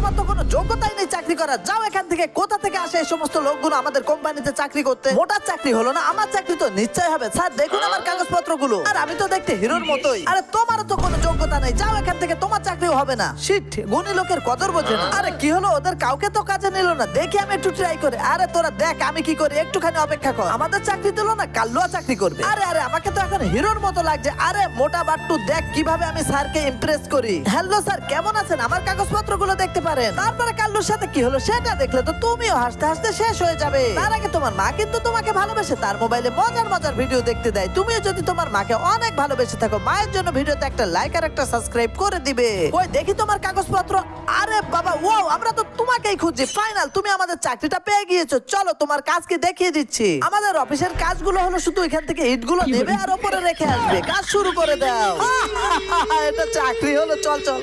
তোমার তো কোনো যোগ্যতাই নেই চাকরি করার। যাও এখান থেকে। কোথা থেকে আসে এই সমস্ত লোকগুলো আমাদের কোম্পানিতে চাকরি করতে? মোটার চাকরি হলো না, আমার চাকরি তো নিশ্চয় হবে। স্যার দেখুন আমার কাগজপত্রগুলো, আর আমি তো দেখতে হিরোর মতোই। আরে তোমারও তো কোনো যোগ্যতা নেই, যাও এখান থেকে, তোমার চাকরিও হবে না। শিট, গুণী লোকের কদর বোঝে না। আরে কি হলো, ওদের কাউকে তো কাজে নিল না, দেখি আমি একটু ট্রাই করে। আরে তোরা দেখ আমি কি করি, একটুখানি অপেক্ষা কর। আমাদের চাকরি দিল না, কাল্লুয়া চাকরি করবে। আরে আরে আমাকে তো এখন হিরোর মতো লাগছে। আরে মোটা বাট্টু দেখ কিভাবে আমি স্যারকে ইমপ্রেস করি। হ্যালো স্যার, কেমন আছেন? আমার কাগজপত্রগুলো দেখতে পারেন। তারপরে কাল্লুর সাথে কি হলো সেটা দেখলে তো তুমিও হাসতে হাসতে শেষ হয়ে যাবে। তার আগে তোমার মা কিন্তু তোমাকে ভালোবেসে তার মোবাইলে মজার মজার ভিডিও দেখতে দেয়। তুমিও যদি তোমার মাকে অনেক ভালোবেসে থাকো, মায়ের জন্য ভিডিওতে একটা লাইক আর একটা সাবস্ক্রাইব করে দিবে। ওই দেখি তোমার কাগজপত্র। আরে বাবা, ও আমরা তো তোমাকেই খুঁজছি। ফাইনাল, তুমি আমাদের চাকরিটা পেয়ে গিয়েছো। চলো তোমার কাজকে দেখিয়ে দিচ্ছি। আমাদের অফিসের কাজগুলো হলো শুধু এখান থেকে ইটগুলো নেবে আর ওপরে রেখে আসবে। কাজ শুরু করে দাও। এটা চাকরি হলো, চল চল।